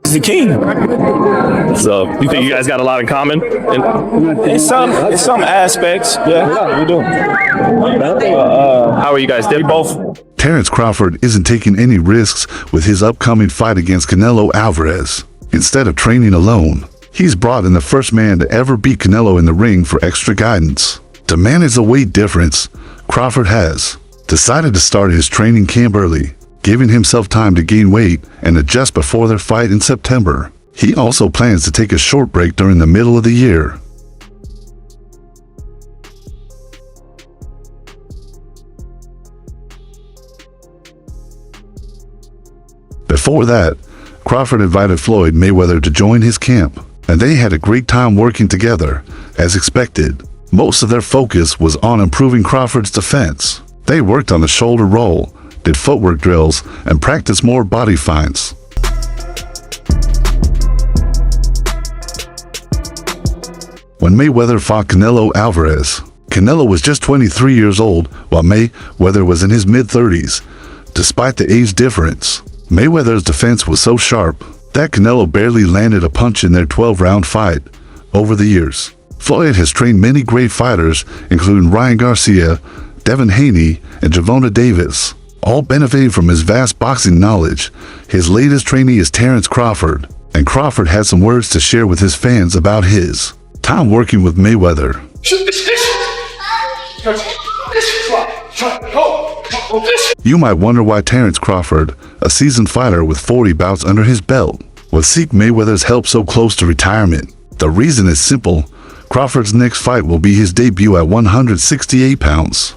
He's the king. So you think you guys got a lot in common? In some aspects, yeah, we do. How are you guys different? Both. Terence Crawford isn't taking any risks with his upcoming fight against Canelo Alvarez. Instead of training alone, he's brought in the first man to ever beat Canelo in the ring for extra guidance. To manage the weight difference, Crawford has decided to start his training camp early, giving himself time to gain weight and adjust before their fight in September. He also plans to take a short break during the middle of the year. Before that, Crawford invited Floyd Mayweather to join his camp, and they had a great time working together. As expected, most of their focus was on improving Crawford's defense. They worked on the shoulder roll, did footwork drills, and practiced more body finds. When Mayweather fought Canelo Alvarez, Canelo was just 23 years old, while Mayweather was in his mid-30s. Despite the age difference, Mayweather's defense was so sharp that Canelo barely landed a punch in their 12-round fight. Over the years, Floyd has trained many great fighters, including Ryan Garcia, Devin Haney, and Gervonta Davis, all benefiting from his vast boxing knowledge. His latest trainee is Terence Crawford, and Crawford had some words to share with his fans about his time working with Mayweather. You might wonder why Terence Crawford, a seasoned fighter with 40 bouts under his belt, would seek Mayweather's help so close to retirement. The reason is simple. Crawford's next fight will be his debut at 168 pounds.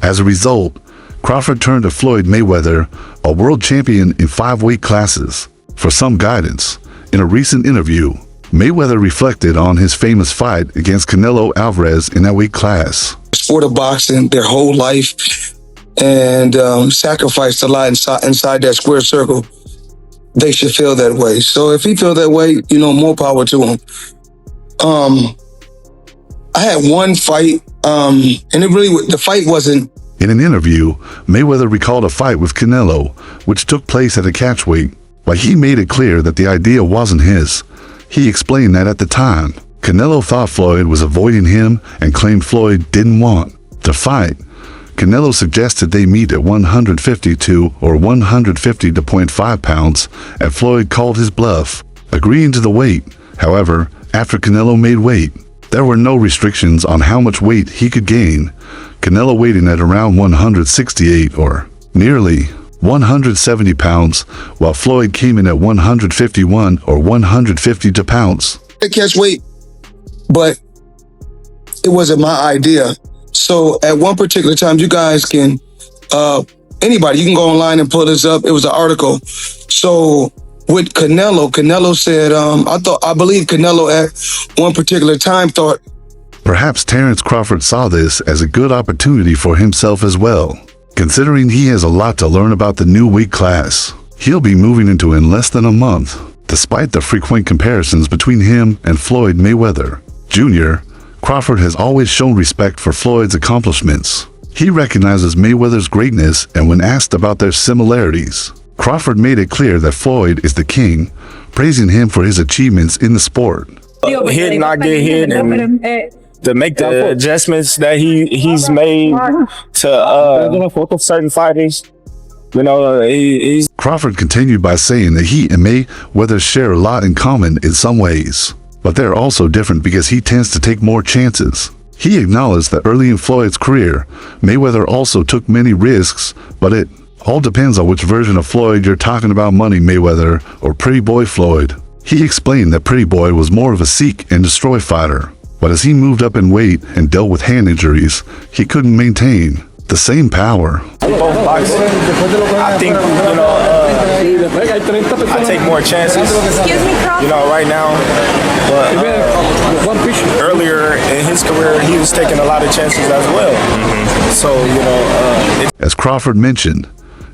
As a result, Crawford turned to Floyd Mayweather, a world champion in 5 weight classes, for some guidance. In a recent interview, Mayweather reflected on his famous fight against Canelo Alvarez in that weight class. Sport of boxing their whole life and sacrificed a lot inside that square circle. They should feel that way. So if he feel that way, more power to him. I had one fight, and the fight wasn't. In an interview, Mayweather recalled a fight with Canelo, which took place at a catchweight. While he made it clear that the idea wasn't his, he explained that at the time, Canelo thought Floyd was avoiding him and claimed Floyd didn't want the fight. Canelo suggested they meet at 152 or 150.5 pounds, and Floyd called his bluff, agreeing to the weight. However, after Canelo made weight, there were no restrictions on how much weight he could gain. Canelo weighed in at around 168 or nearly 170 pounds, while Floyd came in at 151 or 152 pounds. I catch weight, but it wasn't my idea. So at one particular time, you guys can, anybody, you can go online and pull this up. It was an article. So with Canelo said, I believe Canelo at one particular time thought. Perhaps Terence Crawford saw this as a good opportunity for himself as well. Considering he has a lot to learn about the new weight class he'll be moving into in less than a month. Despite the frequent comparisons between him and Floyd Mayweather Jr., Crawford has always shown respect for Floyd's accomplishments. He recognizes Mayweather's greatness, and when asked about their similarities, Crawford made it clear that Floyd is the king, praising him for his achievements in the sport. Hit, not get hit, and to make the adjustments that he's made to certain fighters. He's... Crawford continued by saying that he and Mayweather share a lot in common in some ways, but they're also different because he tends to take more chances. He acknowledged that early in Floyd's career, Mayweather also took many risks, but it all depends on which version of Floyd you're talking about, Money Mayweather or Pretty Boy Floyd. He explained that Pretty Boy was more of a seek and destroy fighter, but as he moved up in weight and dealt with hand injuries, he couldn't maintain the same power. Both boxing, I think, I take more chances, right now, but earlier in his career, he was taking a lot of chances as well. So, as Crawford mentioned,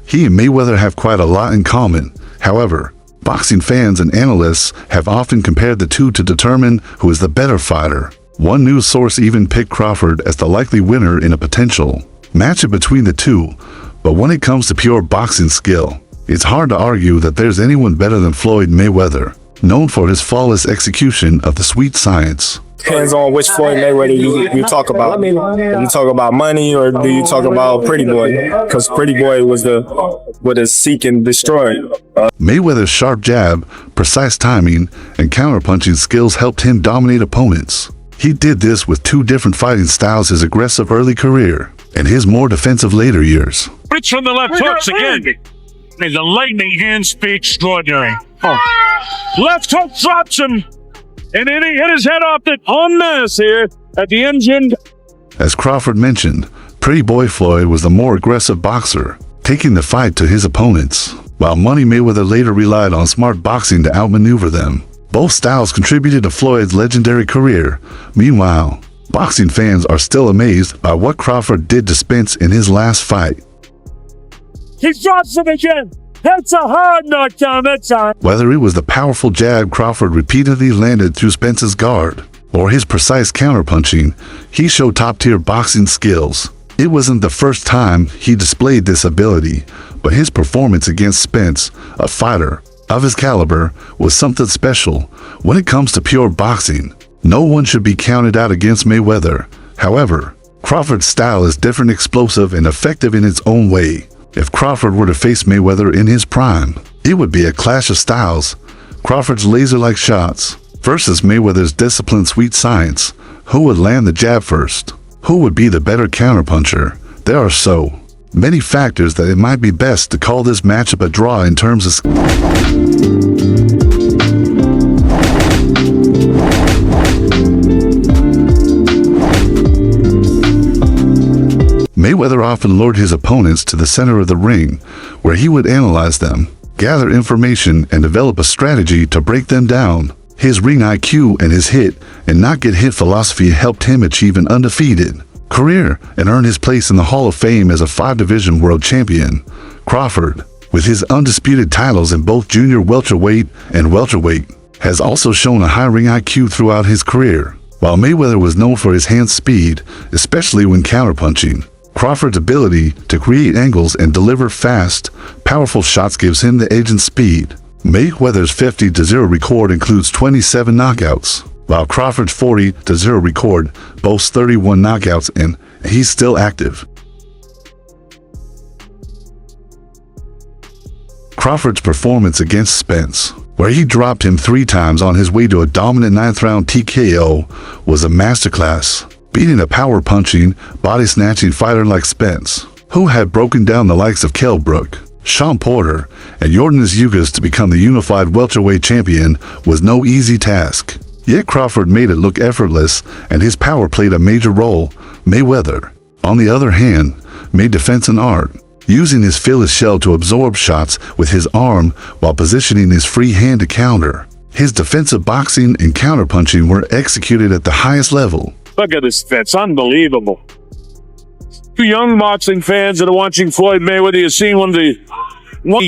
he and Mayweather have quite a lot in common. However, boxing fans and analysts have often compared the two to determine who is the better fighter. One news source even picked Crawford as the likely winner in a potential matchup between the two, But when it comes to pure boxing skill, it's hard to argue that there's anyone better than Floyd Mayweather, known for his flawless execution of the sweet science. Depends on which Floyd Mayweather you talk about. Do you talk about money or do you talk about Pretty Boy? Because Pretty Boy was the seek and destroy. Mayweather's sharp jab, precise timing, and counterpunching skills helped him dominate opponents. He did this with two different fighting styles: his aggressive early career and his more defensive later years. Rich from the left hooks again. And the lightning hand speed extraordinary. Left hook drops him. And then he hit his head off the en masse here at the engine. As Crawford mentioned, Pretty Boy Floyd was the more aggressive boxer, taking the fight to his opponents, while Money Mayweather later relied on smart boxing to outmaneuver them. Both styles contributed to Floyd's legendary career. Meanwhile, boxing fans are still amazed by what Crawford did to Spence in his last fight. He drops him again. That's a hard knockdown that time. Whether it was the powerful jab Crawford repeatedly landed through Spence's guard, or his precise counterpunching, he showed top-tier boxing skills. It wasn't the first time he displayed this ability, but his performance against Spence, a fighter of his caliber, was something special. When it comes to pure boxing, no one should be counted out against Mayweather. However, Crawford's style is different, explosive, and effective in its own way. If Crawford were to face Mayweather in his prime, it would be a clash of styles. Crawford's laser-like shots versus Mayweather's disciplined sweet science. Who would land the jab first? Who would be the better counterpuncher? There are so many factors that it might be best to call this matchup a draw in terms of Mayweather often lured his opponents to the center of the ring, where he would analyze them, gather information, and develop a strategy to break them down. His ring IQ and his hit and not get hit philosophy helped him achieve an undefeated career and earn his place in the Hall of Fame as a 5-division world champion. Crawford, with his undisputed titles in both junior welterweight and welterweight, has also shown a high ring IQ throughout his career. While Mayweather was known for his hand speed, especially when counterpunching, Crawford's ability to create angles and deliver fast, powerful shots gives him the edge in speed. Mayweather's 50-0 record includes 27 knockouts, while Crawford's 40-0 record boasts 31 knockouts, and he's still active. Crawford's performance against Spence, where he dropped him 3 times on his way to a dominant 9th-round TKO, was a masterclass, beating a power-punching, body-snatching fighter like Spence, who had broken down the likes of Kell Brook, Sean Porter, and Yordenis Ugas to become the unified welterweight champion, was no easy task. Yet Crawford made it look effortless, and his power played a major role. Mayweather, on the other hand, made defense an art, using his fearless shell to absorb shots with his arm while positioning his free hand to counter. His defensive boxing and counterpunching were executed at the highest level. Look at this, it's unbelievable. You young boxing fans that are watching Floyd Mayweather, you're seeing one of the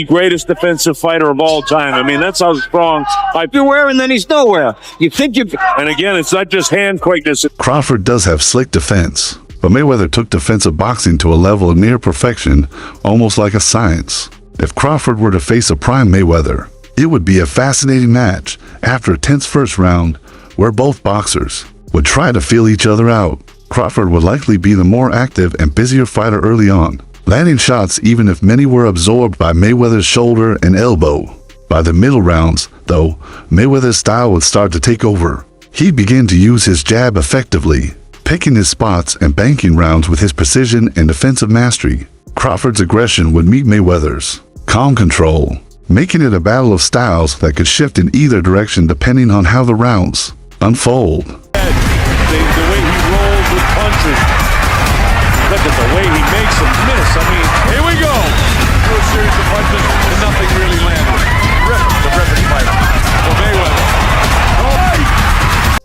greatest defensive fighter of all time. I mean, that's how strong. Everywhere and then he's nowhere. You think you... And again, it's not just hand quickness. Crawford does have slick defense, but Mayweather took defensive boxing to a level of near perfection, almost like a science. If Crawford were to face a prime Mayweather, it would be a fascinating match after a tense first round where both boxers would try to feel each other out. Crawford would likely be the more active and busier fighter early on, landing shots even if many were absorbed by Mayweather's shoulder and elbow. By the middle rounds, though, Mayweather's style would start to take over. He'd begin to use his jab effectively, picking his spots and banking rounds with his precision and defensive mastery. Crawford's aggression would meet Mayweather's calm control, making it a battle of styles that could shift in either direction depending on how the rounds unfold. The way he rolls with punches. Look at the way he makes them miss. I mean, here we go. Through a series of punches and nothing really landed. Terrific fighter. For Mayweather.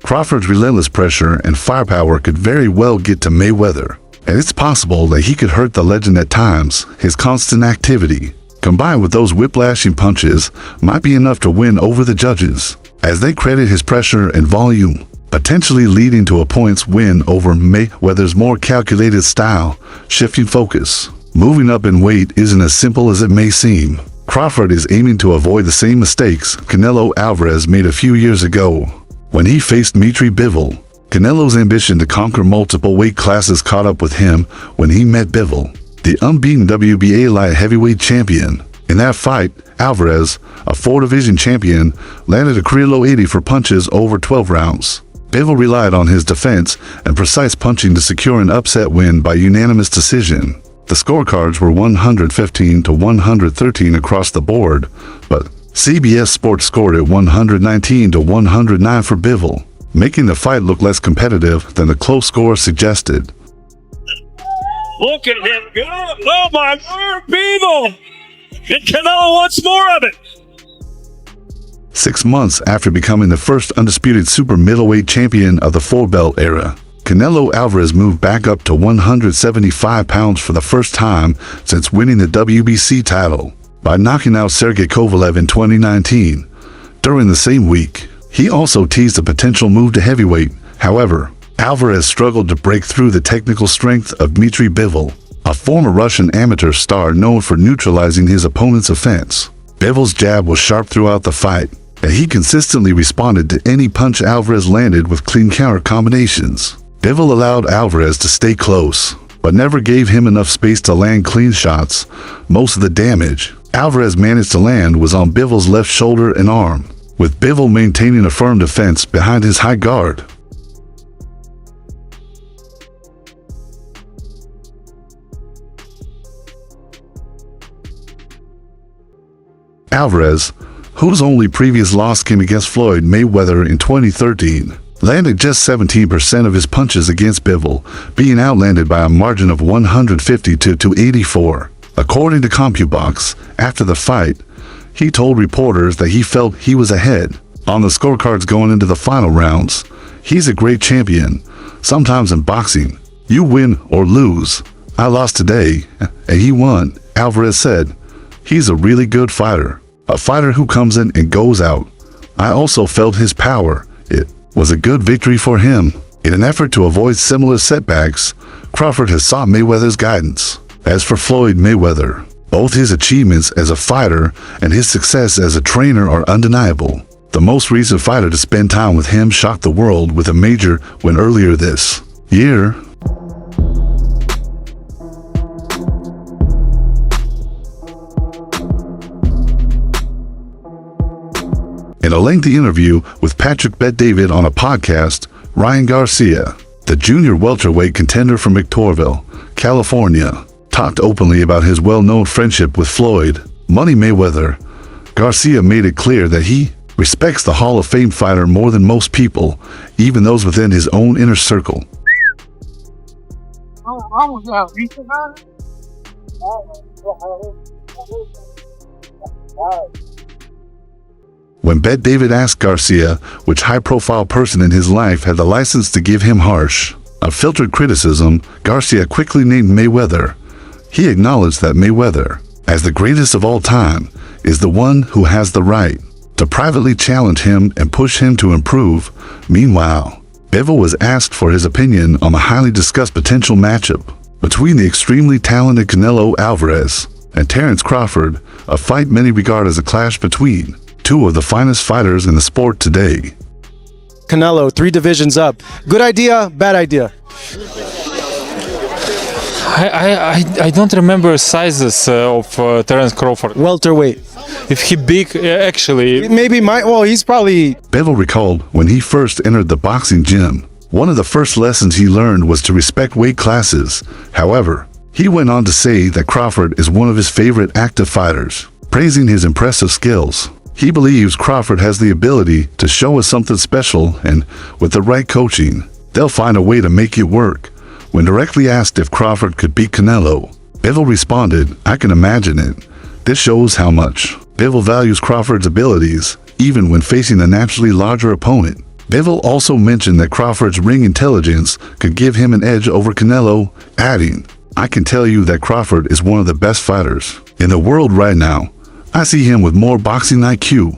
Crawford's relentless pressure and firepower could very well get to Mayweather, and it's possible that he could hurt the legend at times. His constant activity, combined with those whiplashing punches, might be enough to win over the judges, as they credit his pressure and volume, potentially leading to a points win over Mayweather's more calculated style, shifting focus. Moving up in weight isn't as simple as it may seem. Crawford is aiming to avoid the same mistakes Canelo Alvarez made a few years ago when he faced Dmitry Bivol. Canelo's ambition to conquer multiple weight classes caught up with him when he met Bivol, the unbeaten WBA light heavyweight champion. In that fight, Alvarez, a 4-division champion, landed a career-low 80 for punches over 12 rounds. Bivol relied on his defense and precise punching to secure an upset win by unanimous decision. The scorecards were 115 to 113 across the board, but CBS Sports scored it 119 to 109 for Bivol, making the fight look less competitive than the close score suggested. Look at him go! Oh my God, Bivol! And Canelo wants more of it! 6 months after becoming the first undisputed super middleweight champion of the four-belt era, Canelo Alvarez moved back up to 175 pounds for the first time since winning the WBC title by knocking out Sergey Kovalev in 2019. During the same week, he also teased a potential move to heavyweight. However, Alvarez struggled to break through the technical strength of Dmitry Bivol, a former Russian amateur star known for neutralizing his opponent's offense. Bivol's jab was sharp throughout the fight, and he consistently responded to any punch Alvarez landed with clean counter combinations. Bivol allowed Alvarez to stay close, but never gave him enough space to land clean shots. Most of the damage Alvarez managed to land was on Bivol's left shoulder and arm, with Bivol maintaining a firm defense behind his high guard. Alvarez, whose only previous loss came against Floyd Mayweather in 2013, landed just 17% of his punches against Bivol, being outlanded by a margin of 150 to 84. According to CompuBox, after the fight, he told reporters that he felt he was ahead on the scorecards going into the final rounds. He's a great champion. Sometimes in boxing, you win or lose. I lost today, and he won, Alvarez said. He's a really good fighter, a fighter who comes in and goes out. I also felt his power. It was a good victory for him. In an effort to avoid similar setbacks, Crawford has sought Mayweather's guidance. As for Floyd Mayweather, both his achievements as a fighter and his success as a trainer are undeniable. The most recent fighter to spend time with him shocked the world with a major win earlier this year. In a lengthy interview with Patrick Bet-David on a podcast, Ryan Garcia, the junior welterweight contender from Victorville, California, talked openly about his well-known friendship with Floyd Money Mayweather. Garcia made it clear that he respects the Hall of Fame fighter more than most people, even those within his own inner circle. When Bet-David asked Garcia which high-profile person in his life had the license to give him harsh, unfiltered criticism, Garcia quickly named Mayweather. He acknowledged that Mayweather, as the greatest of all time, is the one who has the right to privately challenge him and push him to improve. Meanwhile, Bivol was asked for his opinion on a highly discussed potential matchup between the extremely talented Canelo Alvarez and Terence Crawford, a fight many regard as a clash between two of the finest fighters in the sport today. Canelo, 3 divisions up. Good idea, bad idea? I don't remember sizes of Terence Crawford. Welterweight. If he big, actually. Maybe he's probably... Bivol recalled when he first entered the boxing gym, one of the first lessons he learned was to respect weight classes. However, he went on to say that Crawford is one of his favorite active fighters, praising his impressive skills. He believes Crawford has the ability to show us something special, and with the right coaching, they'll find a way to make it work. When directly asked if Crawford could beat Canelo, Bivol responded, "I can imagine it." This shows how much Bivol values Crawford's abilities, even when facing a naturally larger opponent. Bivol also mentioned that Crawford's ring intelligence could give him an edge over Canelo, adding, "I can tell you that Crawford is one of the best fighters in the world right now. I see him with more boxing IQ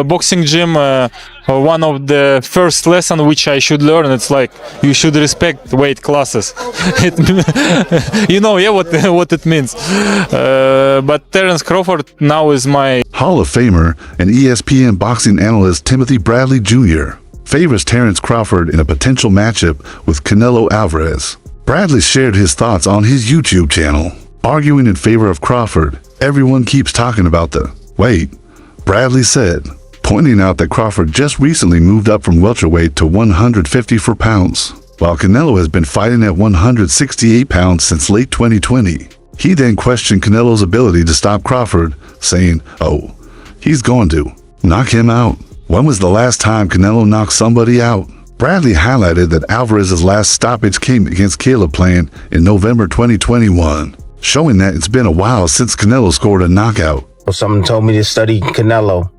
boxing gym, one of the first lesson which I should learn, it's like you should respect weight classes. You know, yeah, what it means. But Terence Crawford now is my Hall of Famer and ESPN boxing analyst Timothy Bradley Jr. favors Terence Crawford in a potential matchup with Canelo Alvarez. Bradley shared his thoughts on his YouTube channel, arguing in favor of Crawford. Everyone keeps talking about the weight, Bradley said, pointing out that Crawford just recently moved up from welterweight to 154 pounds, while Canelo has been fighting at 168 pounds since late 2020. He then questioned Canelo's ability to stop Crawford, saying, "Oh, he's going to knock him out. When was the last time Canelo knocked somebody out?" Bradley highlighted that Alvarez's last stoppage came against Caleb Plant in November 2021, showing that it's been a while since Canelo scored a knockout. Someone told me to study Canelo,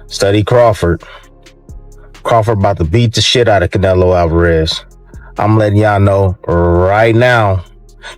study Crawford. Crawford about to beat the shit out of Canelo Alvarez. I'm letting y'all know right now,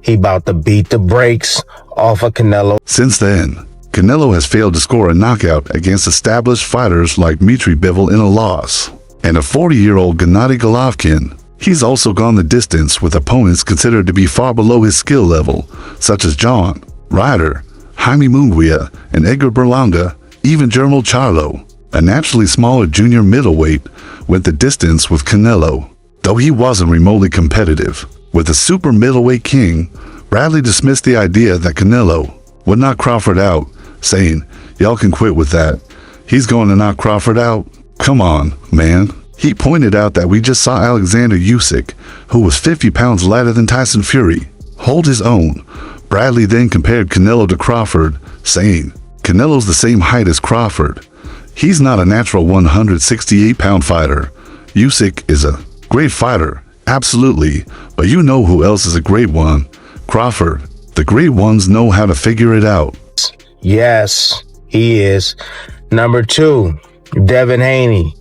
he about to beat the brakes off of Canelo. Since then, Canelo has failed to score a knockout against established fighters like Dmitry Bivol in a loss, and a 40-year-old Gennady Golovkin. He's also gone the distance with opponents considered to be far below his skill level, such as John Ryder, Jaime Munguia, and Edgar Berlanga. Even Jermall Charlo, a naturally smaller junior middleweight, went the distance with Canelo, though he wasn't remotely competitive. With the super middleweight king, Bradley dismissed the idea that Canelo would knock Crawford out, saying, "Y'all can quit with that. He's going to knock Crawford out. Come on, man." He pointed out that we just saw Alexander Usyk, who was 50 pounds lighter than Tyson Fury, hold his own. Bradley then compared Canelo to Crawford, saying, "Canelo's the same height as Crawford. He's not a natural 168-pound fighter. Usyk is a great fighter, absolutely, but you know who else is a great one? Crawford. The great ones know how to figure it out." Yes, he is. Number 2, Devin Haney.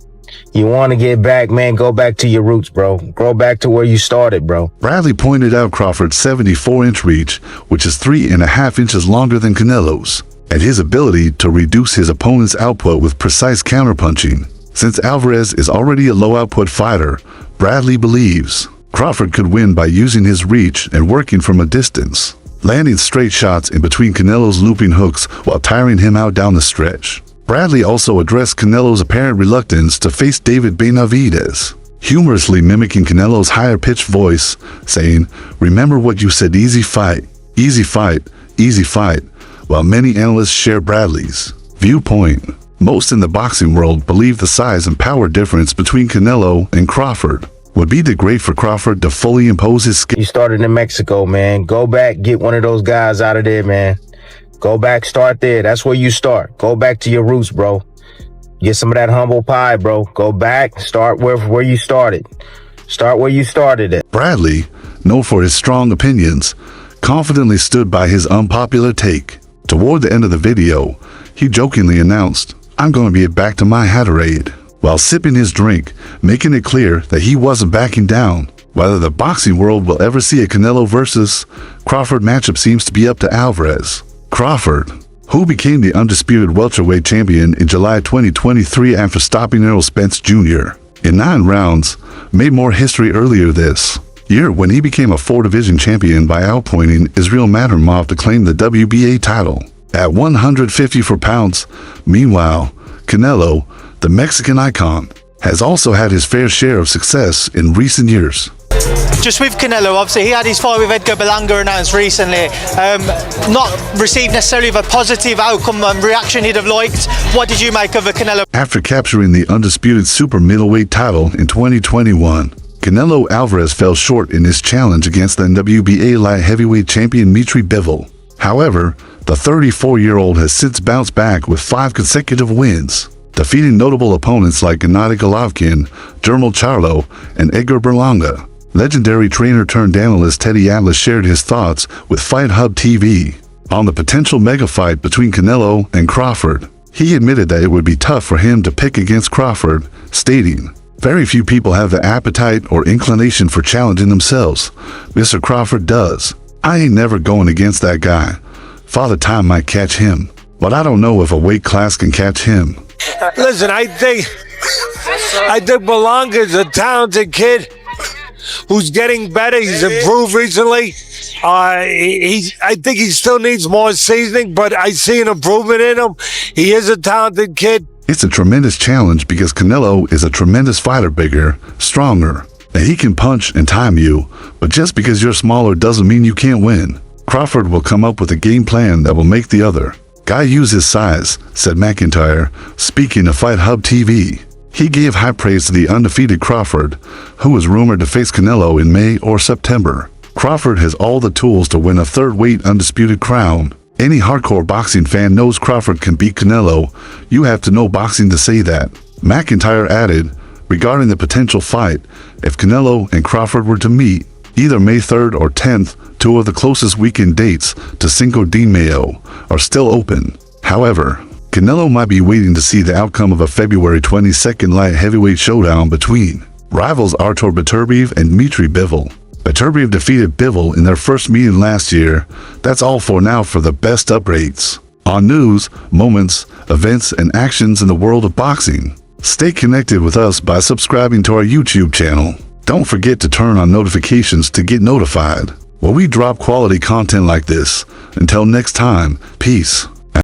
You want to get back, man, go back to your roots, bro. Go back to where you started, bro. Bradley pointed out Crawford's 74-inch reach, which is 3.5 inches longer than Canelo's, and his ability to reduce his opponent's output with precise counterpunching. Since Alvarez is already a low-output fighter, Bradley believes Crawford could win by using his reach and working from a distance, landing straight shots in between Canelo's looping hooks while tiring him out down the stretch. Bradley also addressed Canelo's apparent reluctance to face David Benavidez, humorously mimicking Canelo's higher-pitched voice, saying, "Remember what you said, easy fight, easy fight, easy fight," while many analysts share Bradley's viewpoint. Most in the boxing world believe the size and power difference between Canelo and Crawford would be too great for Crawford to fully impose his skill. You started in Mexico, man. Go back, get one of those guys out of there, man. Go back, start there. That's where you start. Go back to your roots, bro. Get some of that humble pie, bro. Go back, start where you started. Start where you started at. Bradley, known for his strong opinions, confidently stood by his unpopular take. Toward the end of the video, he jokingly announced, "I'm going to get back to my Haterade," while sipping his drink, making it clear that he wasn't backing down. Whether the boxing world will ever see a Canelo versus Crawford matchup seems to be up to Alvarez. Crawford, who became the undisputed welterweight champion in July 2023 after stopping Errol Spence Jr. in 9 rounds, made more history earlier this year when he became a 4-division champion by outpointing Israel Madrimov to claim the WBA title at 154 pounds. Meanwhile, Canelo, the Mexican icon, has also had his fair share of success in recent years. Just with Canelo, obviously he had his fight with Edgar Berlanga announced recently. Not received necessarily a positive outcome and reaction he'd have liked. What did you make of the Canelo? After capturing the undisputed super middleweight title in 2021, Canelo Alvarez fell short in his challenge against the WBA light heavyweight champion Dmitry Bivol. However, the 34-year-old has since bounced back with 5 consecutive wins, defeating notable opponents like Gennady Golovkin, Jermall Charlo, and Edgar Berlanga. Legendary trainer-turned-analyst Teddy Atlas shared his thoughts with Fight Hub TV on the potential mega fight between Canelo and Crawford. He admitted that it would be tough for him to pick against Crawford, stating, "Very few people have the appetite or inclination for challenging themselves. Mr. Crawford does. I ain't never going against that guy. Father Time might catch him, but I don't know if a weight class can catch him." Listen, I think Belanga's a talented kid who's getting better. He's improved recently. I think he still needs more seasoning, but I see an improvement in him. He is a talented kid. It's a tremendous challenge because Canelo is a tremendous fighter, bigger, stronger, and he can punch and time you, but just because you're smaller doesn't mean you can't win. Crawford will come up with a game plan that will make the other guy use his size, said McIntyre, speaking to Fight Hub TV. He gave high praise to the undefeated Crawford, who was rumored to face Canelo in May or September. Crawford has all the tools to win a third-weight undisputed crown. Any hardcore boxing fan knows Crawford can beat Canelo. You have to know boxing to say that. McIntyre added, regarding the potential fight, if Canelo and Crawford were to meet, either May 3rd or 10th, two of the closest weekend dates to Cinco de Mayo are still open. However, Canelo might be waiting to see the outcome of a February 22nd light heavyweight showdown between rivals Artur Beterbiev and Dmitry Bivol. Beterbiev defeated Bivol in their first meeting last year. That's all for now for the best updates on news, moments, events, and actions in the world of boxing. Stay connected with us by subscribing to our YouTube channel. Don't forget to turn on notifications to get notified when we drop quality content like this. Until next time, peace.